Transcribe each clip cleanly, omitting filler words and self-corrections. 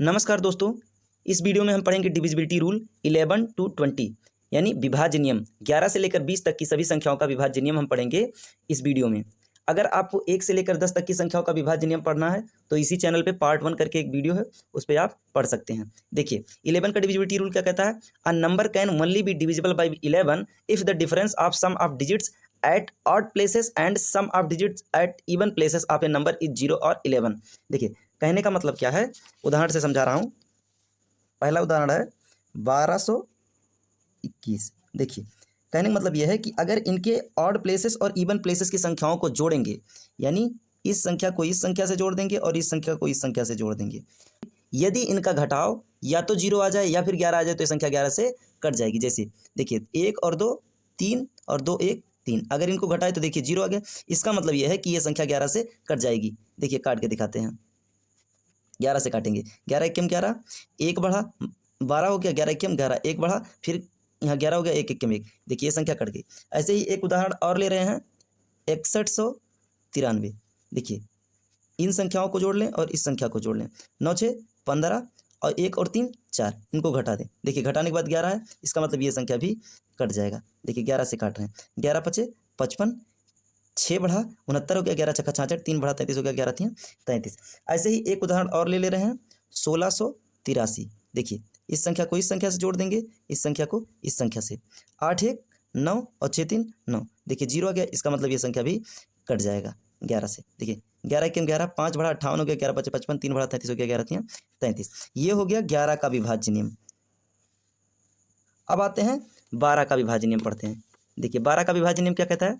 नमस्कार दोस्तों, इस वीडियो में हम पढ़ेंगे डिविजिबिलिटी रूल 11 to 20 यानी विभाज्य नियम 11 से लेकर 20 तक की सभी संख्याओं का विभाज्य नियम हम पढ़ेंगे इस वीडियो में। अगर आपको 1 से लेकर 10 तक की संख्याओं का विभाज्य नियम पढ़ना है तो इसी चैनल पे पार्ट 1 करके एक वीडियो है, उस पर आप पढ़ सकते हैं। देखिए 11 का डिविजिबिलिटी रूल क्या कहता है, a number can only be divisible by 11 if the difference of sum of digits at odd places and sum of digits at even places of a number is 0 और 11। देखिए कहने का मतलब क्या है, उदाहरण से समझा रहा हूँ। पहला उदाहरण है 1221। देखिए कहने का मतलब यह है कि अगर इनके ऑड प्लेसेस और इवन प्लेसेस की संख्याओं को जोड़ेंगे, यानी इस संख्या को इस संख्या से जोड़ देंगे और इस संख्या को इस संख्या से जोड़ देंगे, यदि इनका घटाव या तो 0 आ जाए या फिर 11 आ जाए तो ये संख्या 11 से कट जाएगी। जैसे देखिए 1 और 2 3 और 2 1 3, अगर इनको घटाए तो देखिए 0 आ गया। इसका मतलब यह है कि यह संख्या 11 से कट जाएगी। देखिए काट के दिखाते हैं, 11 से काटेंगे। 11 एकम 11, 1 बढ़ा 12 हो गया, 11 एकम 11, 1 बढ़ा, फिर यहाँ 11 हो गया, 1 एकम 1। देखिए ये संख्या कट गई। ऐसे ही एक उदाहरण और ले रहे हैं 6193। देखिए इन संख्याओं को जोड़ लें और इस संख्या को जोड़ लें, 9 6 15 और 1 और 3 4, इनको घटा दें। देखिए घटाने के बाद 11 है, इसका मतलब ये संख्या भी कट जाएगा। देखिए 11 से काट रहे हैं, 11 5 55, 6 बढ़ा 69 हो गया, 11 छक्का 66, 3 बढ़ा 33 हो गया, 11 3 33। ऐसे ही एक उदाहरण और ले रहे हैं 1683। देखिए इस संख्या को इस संख्या से जोड़ देंगे, इस संख्या को इस संख्या से, 8 1 9 और 6 3 9। देखिए 0 आ गया, इसका मतलब ये संख्या भी कट जाएगा 11 से। देखिए 11 एकम 11, 5 बढ़ा 58 हो गया, 11 5 55, 3 बढ़ा 33 हो गया, 11 3 33। ये हो गया 11 का विभाज्य नियम। अब आते हैं 12 का विभाज्य नियम पढ़ते हैं। देखिए 12 का विभाज्य नियम क्या कहता है,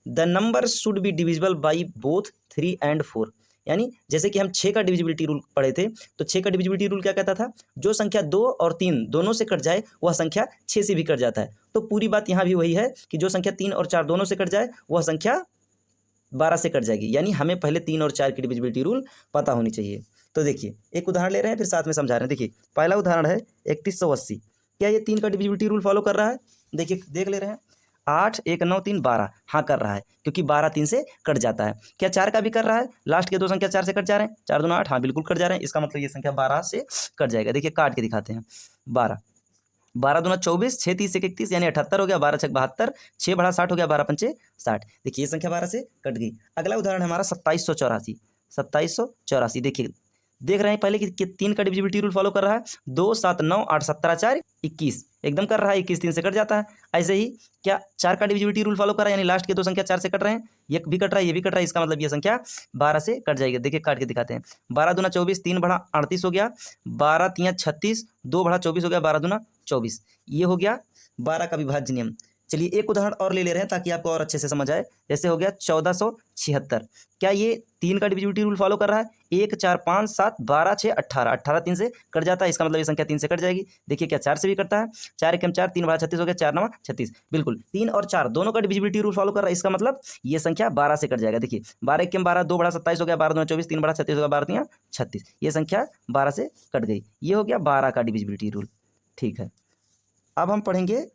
the number should be divisible by both 3 and 4। यानी जैसे कि हम 6 का डिविजिबिलिटी रूल पढ़े थे, तो 6 का डिविजिबिलिटी रूल क्या कहता था, जो संख्या 2 और 3 दोनों से कट जाए वह संख्या 6 से भी कट जाता है। तो पूरी बात यहाँ भी वही है कि जो संख्या 3 और 4 दोनों से कट जाए वह संख्या 12 से कट जाएगी। यानी हमें पहले 3 और 4 की डिविजिबिलिटी रूल पता होनी चाहिए। तो देखिए एक उदाहरण ले रहे हैं, फिर साथ में समझा रहे हैं। देखिए पहला उदाहरण है 3180। क्या ये 3 का डिविजिबिलिटी रूल फॉलो कर रहा है? देखिए देख ले रहे हैं, 8 1 9 3 12, हाँ कर रहा है, क्योंकि 12 3 से कट जाता है। क्या 4 का भी कर रहा है? लास्ट के दो संख्या 4 से कट जा रहे हैं, 4 2 8, हाँ बिल्कुल कट जा रहे हैं। इसका मतलब ये संख्या 12 से कट जाएगा। देखिए काट के दिखाते हैं, 12 12 दूना 24, 6 30 1 31 यानी 78 हो गया, 12 छक 72, 6 बढ़ा 60 हो गया, 12 पंचे 60। देखिए ये संख्या 12 से कट गई। अगला उदाहरण है हमारा 2784। 2784 देखिए देख रहे हैं पहले कि 3 का डिविजिबिलिटी रूल फॉलो कर रहा है, 2 7 9 8 17 4 21, एकदम कर रहा है, 21 3 से कट जाता है। ऐसे ही क्या 4 का डिविजिबिलिटी रूल फॉलो कर रहा है, यानी लास्ट के दो संख्या 4 से कट रहे हैं, ये भी कट रहा है, ये भी कट रहा है, इसका मतलब ये संख्या 12 से कट जाएगी। देखिए काट के दिखाते हैं, 12 दूना 24, 3 बढ़ा 38 हो गया, 12 3 36, 2 बढ़ा 24 हो गया, 12 दूना 24। ये हो गया 12 का विभाज्य नियम। चलिए एक उदाहरण और ले रहे हैं ताकि आपको और अच्छे से समझ आए। जैसे हो गया 1476। क्या ये 3 का डिविजिबिलिटी रूल फॉलो कर रहा है? 1 4 5 7 12 6 18, 18 3 से कट जाता है, इसका मतलब ये संख्या 3 से कट जाएगी। देखिए क्या 4 से भी कटता है, 4 एकम 4, 3 बढ़ा 36 हो गया, 4 9 36, बिल्कुल 3 और 4 दोनों का डिविजिबिलिटी रूल फॉलो कर रहा है, इसका मतलब ये संख्या 12 से कट जाएगा। देखिए 12 एकम 12, 2 बढ़ा 27 हो गया, 12 दूना 24, 3 बढ़ा 36 हो गया, 12 3 36, ये संख्या 12 से कट गई। ये हो गया 12 का डिविजिबिलिटी रूल। ठीक है, अब हम पढ़ेंगे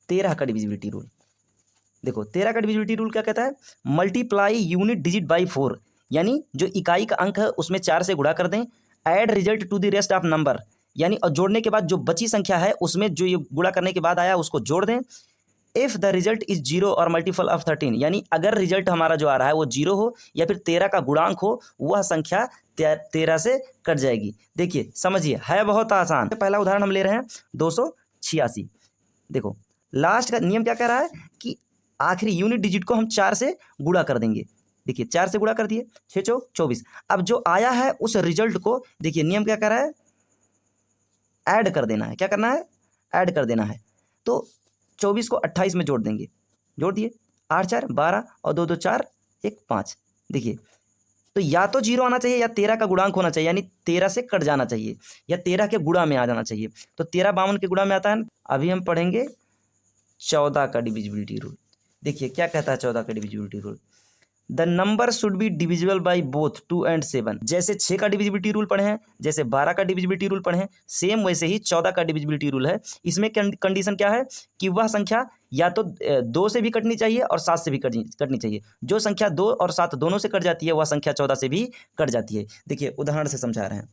13 का डिविजिबिलिटी रूल। देखो 13 का डिविजिबिलिटी रूल क्या कहता है, मल्टीप्लाई यूनिट डिजिट बाई 4, यानी जो इकाई का अंक है उसमें 4 से गुणा कर दें, add result to the rest of number, यानी और जोड़ने के बाद जो बची संख्या है उसमें जो ये गुणा करने के बाद आया उसको जोड़ दें। इफ़ द रिजल्ट इज 0 और मल्टीपल ऑफ 13, यानी अगर रिजल्ट हमारा जो आ रहा है वो 0 हो या फिर 13 का गुणांक हो, वह संख्या 13 से कट जाएगी। देखिए समझिए है बहुत आसान। पहला उदाहरण हम ले रहे हैं 286। देखो लास्ट का नियम क्या कह रहा है कि आखिरी यूनिट डिजिट को हम 4 से गुणा कर देंगे। देखिए 4 से गुणा कर दिए, 6 चौक 24। अब जो आया है उस रिजल्ट को देखिए नियम क्या कह रहा है, ऐड कर देना है। क्या करना है? ऐड कर देना है। तो 24 को 28 में जोड़ देंगे, जोड़ दिए, 8 4 12 और 2 2 4 1 5। देखिए तो या तो 0 आना चाहिए या 13 का गुणांक होना चाहिए, यानी 13 से कट जाना चाहिए या 13 के गुणा में आ जाना चाहिए। तो 13 52 के गुणा में आता है। अभी हम पढ़ेंगे 14 का डिविजिबिलिटी रूल। देखिए क्या कहता है 14 का divisibility rule, the number should be divisible by both 2 and 7। जैसे 6 का डिविजिबिलिटी रूल पढ़े हैं, जैसे 12 का डिविजिबिलिटी रूल पढ़े हैं, सेम वैसे ही 14 का डिविजिबिलिटी रूल है। इसमें कंडीशन क्या है कि वह संख्या या तो 2 से भी कटनी चाहिए और 7 से भी कटनी चाहिए। जो संख्या 2 और 7 दोनों से कट जाती है वह संख्या 14 से भी कट जाती है। देखिए उदाहरण से समझा रहे हैं।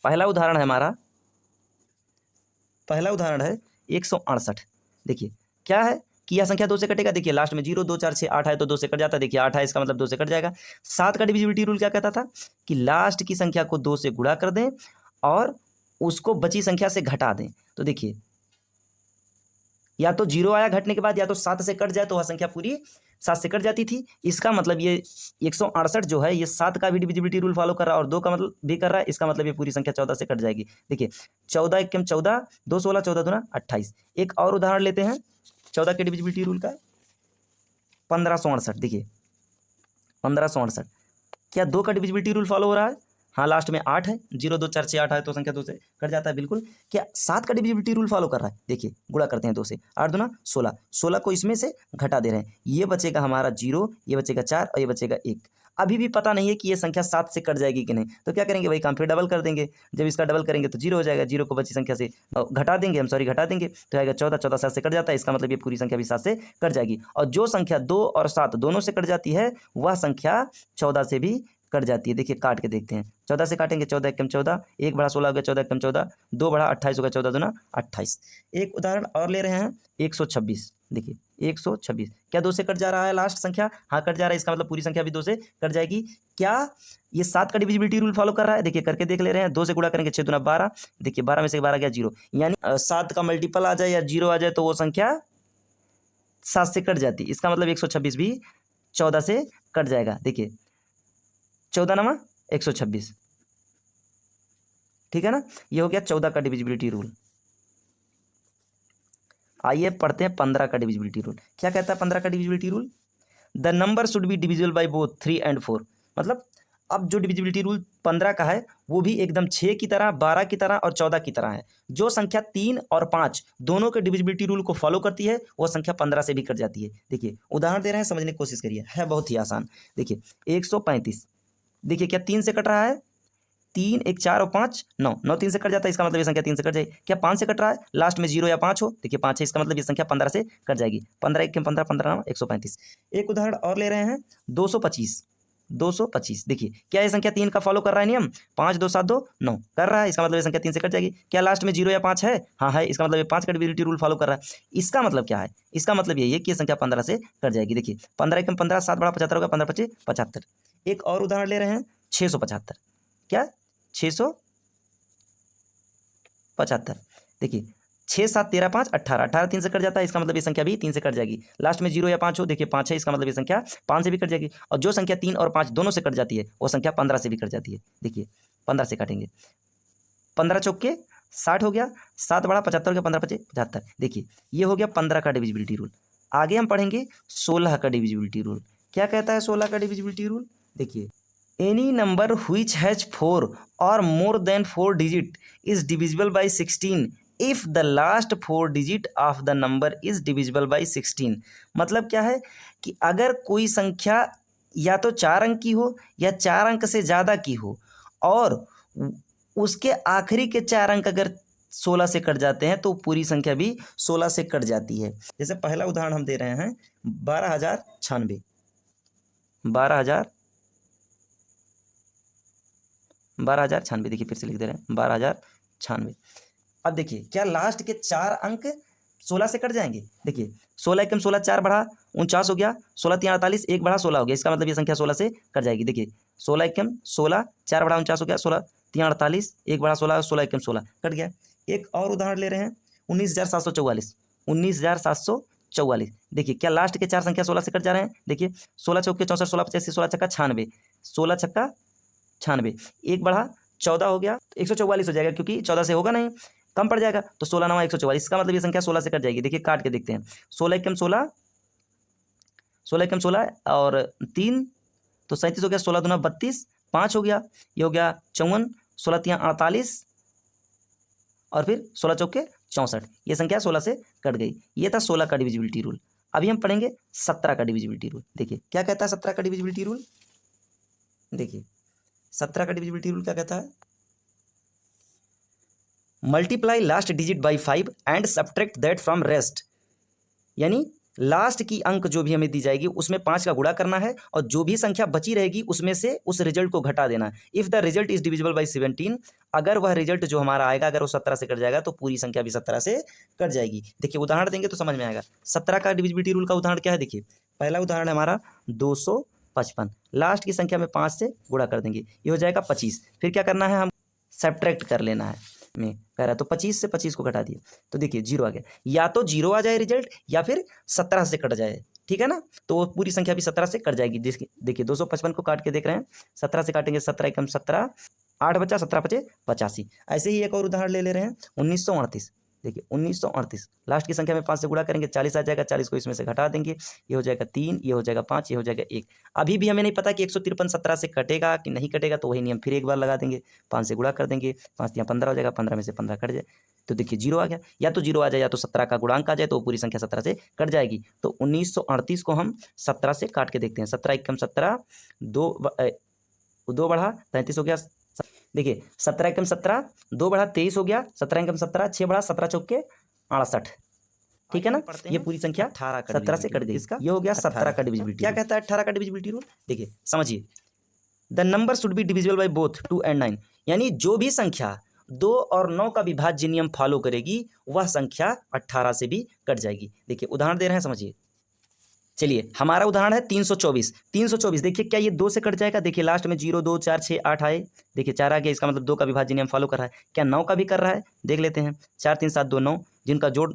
पहला उदाहरण है हमारा, पहला उदाहरण है 168। देखिए क्या है कि यह संख्या 2 से कटेगा। देखिए लास्ट में 0 2 4 6 8 है तो 2 से कट जाता है। देखिए 8 है, इसका मतलब 2 से कट जाएगा। 7 का डिविजिबिलिटी रूल क्या कहता था कि लास्ट की संख्या को 2 से गुणा कर दें और उसको बची संख्या से घटा दें। तो देखिए या तो 0 आया घटने के बाद, या तो 7 से कट जाए तो वह संख्या पूरी 7 से कट जाती थी। इसका मतलब ये 168 जो है ये 7 का भी डिविजिबिलिटी रूल फॉलो कर रहा है और 2 का मतलब भी कर रहा है। इसका मतलब ये पूरी संख्या 14 से कट जाएगी। देखिए 14 एकम 14, 2 16, 14 दूना 28। एक और उदाहरण लेते हैं 14 के डिविजिबिलिटी रूल का, 1568। देखिए 1568 क्या 2 का डिविजिबिलिटी रूल फॉलो हो रहा है? हाँ, लास्ट में 8 है, 0 2 4 6 8 है तो संख्या 2 से कट जाता है। बिल्कुल। क्या 7 का डिविजिबिलिटी रूल फॉलो कर रहा है? देखिए गुणा करते हैं 2 से, 8 दूना 16, 16 को इसमें से घटा दे रहे हैं। ये बचेगा हमारा 0, ये बचेगा 4 और ये बचेगा 1। अभी भी पता नहीं है कि ये संख्या 7 से कट जाएगी कि नहीं, तो क्या करेंगे भाई, काम फिर डबल कर देंगे। जब इसका डबल करेंगे तो 0 हो जाएगा, 0 को बची संख्या से घटा देंगे, घटा देंगे तो आएगा 14, 14 7 से कट जाता है। इसका मतलब ये पूरी संख्या भी 7 से कट जाएगी। और जो संख्या 2 और 7 दोनों से कट जाती है वह संख्या 14 से भी कट जाती है। देखिए काट के देखते हैं, 14 से काटेंगे 14 एकम 14, 1 बड़ा 16 हो गया, 14 एकम 14, 2 बड़ा 28 हो गया, 14 दूना 28। एक उदाहरण और ले रहे हैं 126। देखिए 126 क्या 2 से कट जा रहा है लास्ट संख्या? हाँ कट जा रहा है। इसका मतलब पूरी संख्या भी 2 से कट जाएगी। क्या ये 7 का डिविजिबिलिटी रूल फॉलो कर रहा है? देखिए करके देख ले रहे हैं। 2 से गुणा करेंगे 6 दूना 12। देखिए 12 में से 12 गया 0, यानी 7 का मल्टीपल आ जाए या 0 आ जाए तो वो संख्या 7 से कट जाती है। इसका मतलब 126 भी 14 से कट जाएगा। देखिए 14 नमा 126, ठीक है ना। ये हो गया 14 का डिविजिबिलिटी रूल। आइए पढ़ते हैं 15 का डिविजिबिलिटी रूल। क्या कहता है 15 का divisibility rule? The number should be divisible by both 3 and 4। मतलब अब जो डिविजिबिलिटी रूल 15 का है वो भी एकदम 6 की तरह, 12 की तरह और 14 की तरह है। जो संख्या 3 और 5 दोनों के डिविजिबिलिटी रूल को फॉलो करती है वो संख्या 15 से भी कट जाती है। देखिए उदाहरण दे रहे हैं, समझने की कोशिश करिए, है बहुत ही आसान। देखिए 135। देखिए क्या 3 से कट रहा है? 3 1 4 और 5 9, 9 3 से कट जाता है। इसका मतलब ये संख्या 3 से कट जाएगी। क्या 5 से कट रहा है? लास्ट में 0 या 5 हो। देखिए 5 है, इसका मतलब ये संख्या 15 से कट जाएगी। 15 1 15, 15 9 135। एक उदाहरण और ले रहे हैं 225। 225 देखिए क्या ये संख्या 3 का फॉलो कर रहा है नियम? 5 2 7 2 9 कर रहा है। इसका मतलब ये संख्या 3 से कट जाएगी। क्या लास्ट में 0 या 5 है? हाँ है। इसका मतलब ये 5 का डिविजिबिलिटी रूल फॉलो कर रहा है। इसका मतलब क्या है? इसका मतलब यही है कि ये संख्या 15 से कट जाएगी। देखिए 15 1 15, 7 बड़ा 75 होगा, 15 25 75। एक और उदाहरण ले रहे हैं 675। क्या 675। देखिए 6 7 13 5 18, 18 3 से कट जाता है। इसका मतलब ये संख्या भी 3 से कट जाएगी। लास्ट में 0 या 5 हो। देखिए 5 है, इसका मतलब ये संख्या 5 से भी कट जाएगी। और जो संख्या 3 और 5 दोनों से कट जाती है वो संख्या 15 से भी कट जाती है। देखिए 15 से काटेंगे, 15 चौके 60 हो गया, 7 बड़ा 75 हो गया, 15 25 75। देखिए ये हो गया 15 का डिविजिबिलिटी रूल। आगे हम पढ़ेंगे 16 का डिविजिबिलिटी रूल। क्या कहता है 16 का डिविजिबिलिटी रूल? देखिए any number which has 4 or more than 4 digit is divisible by 16 if the last 4 digit of the number is divisible by 16। मतलब क्या है कि अगर कोई संख्या या तो 4 अंक की हो या 4 अंक से ज़्यादा की हो और उसके आखिरी के 4 अंक अगर 16 से कट जाते हैं तो पूरी संख्या भी 16 से कट जाती है। जैसे पहला उदाहरण हम दे रहे हैं 12,096। 12,096। देखिए फिर से लिख दे रहे हैं 12,096। अब देखिए क्या लास्ट के 4 अंक 16 से कट जाएंगे? देखिए 16 एकम 16, 4 बढ़ा 49 हो गया, 16 3 48, 1 बढ़ा 16 हो गया। इसका मतलब ये संख्या 16 से कट जाएगी। देखिए 16 एकम 16, 4 बढ़ा 49 हो गया, 16 3 48, 1 बढ़ा 16, 16 एकम 16 कट गया। एक और उदाहरण ले रहे हैं 19,744। 19,744। देखिए क्या लास्ट के 4 संख्या 16 से कट जा रहे हैं? देखिए 16 चौके 64, 16 85, 16 छक्का 96, 16 छक्का 96, 1 बढ़ा 14 हो गया, 144 हो जाएगा क्योंकि 14 से होगा नहीं, कम पड़ जाएगा। तो 16 9 144। इसका मतलब ये संख्या 16 से कट जाएगी। देखिए काट के देखते हैं, 16 एकम 16, 16 एकम 16 और 3 तो 37 हो गया, 16 दूना 32, 5 हो गया, ये हो गया 54, 16 3 48 और फिर 16 चौके 64। ये संख्या 16 से कट गई। ये था 16 का डिविजिबिलिटी रूल। अभी हम पढ़ेंगे 17 का डिविजिबिलिटी रूल। देखिए क्या कहता है 17 का डिविजिबिलिटी रूल। देखिए 17 का डिविजिबिलिटी रूल क्या कहता है, multiply last digit by 5 and subtract that from rest. यानी लास्ट की अंक जो भी हमें दी जाएगी उसमें 5 का गुणा करना है और जो भी संख्या बची रहेगी उसमें से उस रिजल्ट को घटा देना है। If the result is divisible by 17, अगर वह रिजल्ट जो हमारा आएगा अगर वो 17 से कट जाएगा तो पूरी संख्या भी 17 से कट जाएगी। देखिए उदाहरण देंगे तो समझ में आएगा। 17 का डिविजिबिलिटी रूल का उदाहरण क्या है, देखिए पहला उदाहरण है हमारा 255, लास्ट की संख्या में 5 से गुणा कर देंगे, ये हो जाएगा 25। फिर क्या करना है, हम सब्ट्रैक्ट कर लेना है में कह रहा है, तो 25 से 25 को घटा दिए तो देखिए 0 आ गया। या तो 0 आ जाए रिजल्ट या फिर 17 से कट जाए, ठीक है ना, तो वो पूरी संख्या भी 17 से कट जाएगी। देखिए 255 को काट के देख रहे हैं, 17 से काटेंगे 17 एकम 17, 8 बचा, 17 पचे 85। ऐसे ही एक और उदाहरण ले रहे हैं 1938। देखिए 1938 लास्ट की संख्या में 5 से गुणा करेंगे, 40 आ जाएगा, 40 को इसमें से घटा देंगे, ये हो जाएगा 3, ये हो जाएगा 5, ये हो जाएगा 1। अभी भी हमें नहीं पता कि 153 17 से कटेगा कि नहीं कटेगा, तो वही नियम फिर एक बार लगा देंगे, 5 से गुणा कर देंगे, 5 यहाँ 15 हो जाएगा, 15 में से 15 कट जाए तो देखिए 0 आ गया। या तो 0 आ जाए या तो 17 का गुणांक आ जाए तो पूरी संख्या 17 से कट जाएगी। तो 1938 को हम 17 से काट के देखते हैं। 17 एकम 17, 2 बढ़ा 33 हो गया। देखिए 17 एकम 17, 2 बढ़ा 23 हो गया, 17 एकम 17, 6 बढ़ा 17 चौके 68, ठीक है ना। ये पूरी संख्या 17 से कट गई, इसका ये हो गया 17 का डिविजिबिलिटी। क्या कहता है 18 का डिविजिबिलिटी रूल, देखिए समझिए, the number should be divisible by both 2 and 9। यानी जो भी संख्या 2 और 9 का विभाज्य नियम फॉलो करेगी वह संख्या 18 से भी कट जाएगी। देखिए उदाहरण दे रहे हैं, समझिए। चलिए हमारा उदाहरण है 324। 324 देखिए क्या ये 2 से कट जाएगा, देखिए लास्ट में 0 2 4 6 8 आए, देखिए 4 आ गया, इसका मतलब 2 का विभाज्य नियम फॉलो कर रहा है। क्या 9 का भी कर रहा है, देख लेते हैं। 4 3 7 2 9, जिनका जोड़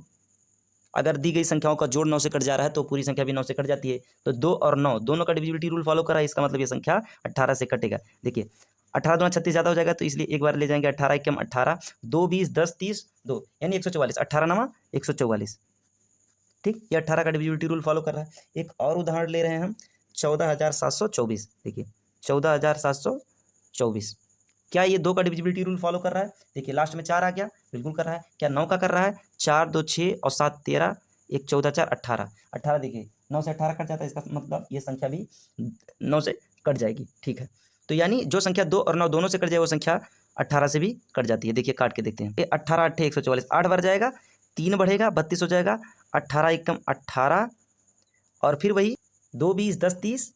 अगर दी गई संख्याओं का जोड़ 9 से कट जा रहा है तो पूरी संख्या भी 9 से कट जाती है। तो 2 और 9 दोनों का डिविजिबिलिटी रूल फॉलो कर रहा है, इसका मतलब ये संख्या 18 से कटेगा। देखिए 18 दूना 36 ज़्यादा हो जाएगा, तो इसलिए एक बार ले जाएंगे 18 एकम 18, 2 20 10 30 2 यानी 144, 18 नवा 144, ठीक। ये 18 का डिविजिबिलिटी रूल फॉलो कर रहा है। एक और उदाहरण ले रहे हैं हम 14,724। देखिए 14,724, क्या ये 2 का डिविजिबिलिटी रूल फॉलो कर रहा है, देखिए लास्ट में 4 आ गया, बिल्कुल कर रहा है। क्या 9 का कर रहा है, 4 2 6 और 7 13, 1 14 4 18, 18 देखिए 9 से 18 कट जाता है, इसका मतलब ये संख्या भी 9 से कट जाएगी, ठीक है। तो यानी जो संख्या 2 और 9 दोनों से कट जाए वो संख्या 18 से भी कट जाती है। देखिए काट के देखते हैं, 18 8 144, 8 बढ़ जाएगा, 3 बढ़ेगा 32 हो जाएगा, 18 एकम 18 और फिर वही 2 20 10 30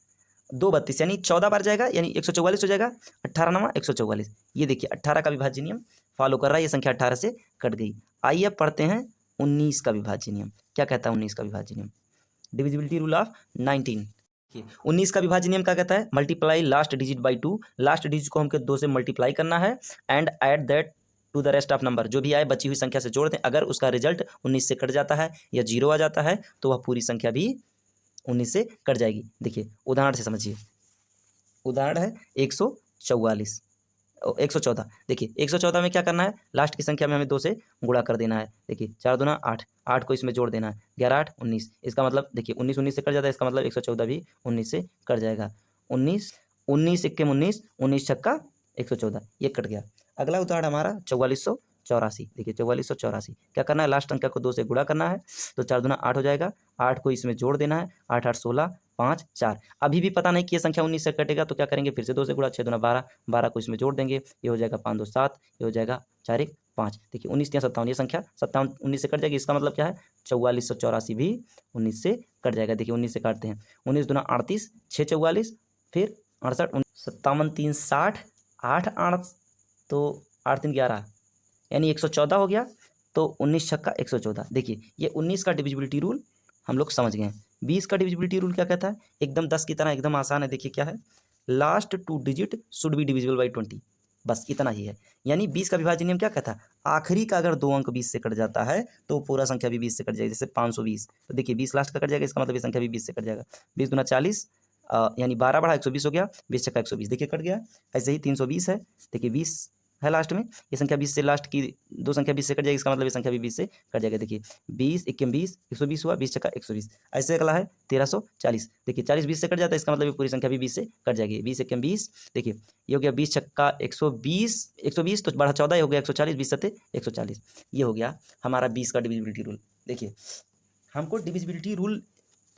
2 32 यानी 14 बार जाएगा, यानी 144 हो जाएगा, 18 नवा 144। ये देखिए 18 का विभाज्य नियम फॉलो कर रहा है, ये संख्या 18 से कट गई। आइए अब पढ़ते हैं 19 का विभाज्य नियम। क्या कहता है 19 का विभाज्य नियम, डिविजिबिलिटी रूल ऑफ 19। 19 का विभाज्य नियम क्या कहता है, multiply last digit by 2। Last digit को हमको 2 से मल्टीप्लाई करना है and add that to the rest of number, जो भी आए बची हुई संख्या से जोड़ दें। अगर उसका रिजल्ट 19 से कट जाता है या 0 आ जाता है तो वह पूरी संख्या भी 19 से कट जाएगी। देखिए उदाहरण से समझिए, उदाहरण है 144 114। देखिए 114 में क्या करना है, लास्ट की संख्या में हमें 2 से गुणा कर देना है। देखिए 4 दूना 8, 8 को इसमें जोड़ देना है, 11 8 19, इसका मतलब देखिए 19 19 से कट जाता है, इसका मतलब 114 भी 19 से कट जाएगा। 19 19 इक्के 19, 19 छक्का 114, ये कट गया। अगला उदाहरण हमारा 4484। देखिए 4484, क्या करना है, लास्ट अंक को 2 से गुणा करना है, तो 4 दूना 8 हो जाएगा, 8 को इसमें जोड़ देना है, 8 8 16 5 4। अभी भी पता नहीं कि ये संख्या 19 से कटेगा, तो क्या करेंगे, फिर से 2 से गुणा, 6 दूना 12, 12 को इसमें जोड़ देंगे, ये हो जाएगा 5 2 7, ये हो जाएगा 4 1 5। देखिए 19 या 57, ये संख्या 57 19 से कट जाएगी, इसका मतलब क्या है 4484 भी 19 से कट जाएगा। देखिए 19 से काटते हैं, 19 दूना 38, 6 44, फिर 68 57 3 60, 8 8 तो 8 3 11 यानी 114 हो गया, तो 19 छक्का 114। देखिए ये 19 का डिविजिबिलिटी रूल हम लोग समझ गए हैं। 20 का डिविजिबिलिटी रूल क्या कहता है, एकदम 10 की तरह एकदम आसान है। देखिए क्या है, last 2 digit should be divisible by 20, बस इतना ही है। यानी 20 का विभाज्य नियम क्या कहता है, आखिरी का अगर 2 अंक 20 से कट जाता है तो पूरा संख्या भी 20 से कट जाएगी। जैसे 520, तो देखिए 20 लास्ट का कट जाएगा, इसका मतलब ये संख्या भी 20 से कट जाएगा। 20 दूना 40 यानी 12 बढ़ा 120 हो गया, 20 छक्का 120, देखिए कट गया। ऐसे ही 320 है, देखिए 20 है लास्ट में, ये संख्या 20 से लास्ट की 2 संख्या 20 से कट जाएगी, इसका मतलब ये संख्या भी 20 से कट जाएगा। देखिए 20 21 20 120 हुआ, 20 छक्का 120। ऐसे अगला है 1340। देखिए 40 20 से कट जाता है, इसका मतलब ये पूरी संख्या भी 20 से कट जाएगी। 20 21 20, देखिए ये हो गया 20 छक्का 120 तो बढ़ा 14, ये हो गया 140, 20 सत्ते 140। ये हो गया हमारा 20 का डिविजिबिलिटी रूल। देखिए हमको डिविजिबिलिटी रूल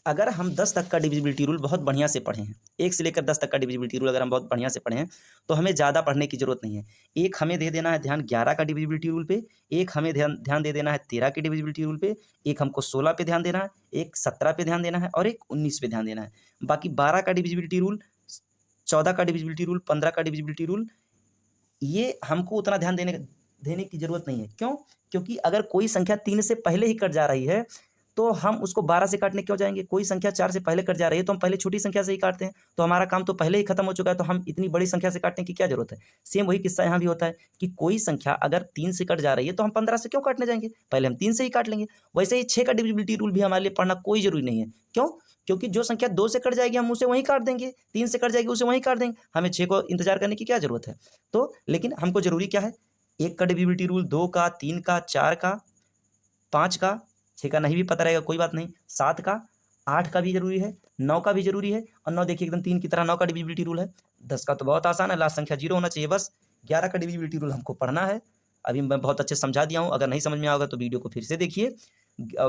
अगर हम 10 तक का डिविजिबिलिटी रूल बहुत बढ़िया से पढ़े हैं, 1 से लेकर 10 तक का डिविजिबिलिटी रूल अगर हम बहुत बढ़िया से पढ़े हैं, तो हमें ज़्यादा पढ़ने की ज़रूरत नहीं है। एक हमें दे देना है ध्यान 11 का डिविजिबिलिटी रूल पे, एक हमें ध्यान दे देना है 13 के डिविजिबिलिटी रूल पे, एक हमको 16 पे ध्यान देना है, एक 17 पे ध्यान देना है और एक 19 पे ध्यान देना है। बाकी 12 का डिविजिबिलिटी रूल, 14 का डिविजिबिलिटी रूल, 15 का डिविजिबिलिटी रूल, ये हमको उतना ध्यान देने की ज़रूरत नहीं है। क्यों? क्योंकि अगर कोई संख्या 3 से पहले ही कट जा रही है, तो हम उसको 12 से काटने क्यों जाएँगे? कोई संख्या 4 से पहले कट जा रही है, तो हम पहले छोटी संख्या से ही काटते हैं, तो हमारा काम तो पहले ही खत्म हो चुका है, तो हम इतनी बड़ी संख्या से काटने की क्या ज़रूरत है? सेम वही किस्सा यहाँ भी होता है कि कोई संख्या अगर 3 से कट जा रही है, तो हम 15 से क्यों काटने जाएँगे? पहले हम 3 से ही काट लेंगे। वैसे ही 6 का डिविजिबिलिटी रूल भी हमारे लिए पढ़ना कोई ज़रूरी नहीं है। क्यों? क्योंकि जो संख्या 2 से कट जाएगी, हम उसे वहीं काट देंगे, 3 से कट जाएगी, उसे वहीं काट देंगे। हमें 6 को इंतज़ार करने की क्या ज़रूरत है? तो लेकिन हमको ज़रूरी क्या है? 1 का डिविजिबिलिटी रूल, 2 का, 3 का, 4 का, 5 का, 6 का नहीं भी पता रहेगा कोई बात नहीं, 7 का, 8 का भी ज़रूरी है, 9 का भी ज़रूरी है और 9 देखिए एकदम 3 की तरह 9 का डिविजिबिलिटी रूल है। 10 का तो बहुत आसान है, लास्ट संख्या 0 होना चाहिए बस। 11 का डिविजिबिलिटी रूल हमको पढ़ना है। अभी मैं बहुत अच्छे से समझा दिया हूँ, अगर नहीं समझ में आया होगा तो वीडियो को फिर से देखिए।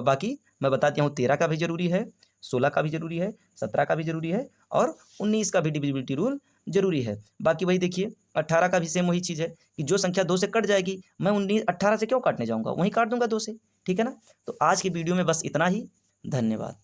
बाकी मैं बता दिया हूँ 13 का भी ज़रूरी है, 16 का भी ज़रूरी है, 17 का भी ज़रूरी है और 19 का भी डिविजिबिलिटी रूल ज़रूरी है। बाकी वही देखिए 18 का भी सेम वही चीज़ है कि जो संख्या 2 से कट जाएगी, मैं 18 से क्यों काटने जाऊँगा? वहीं काट दूँगा 2 से, ठीक है ना? तो आज की वीडियो में बस इतना ही। धन्यवाद।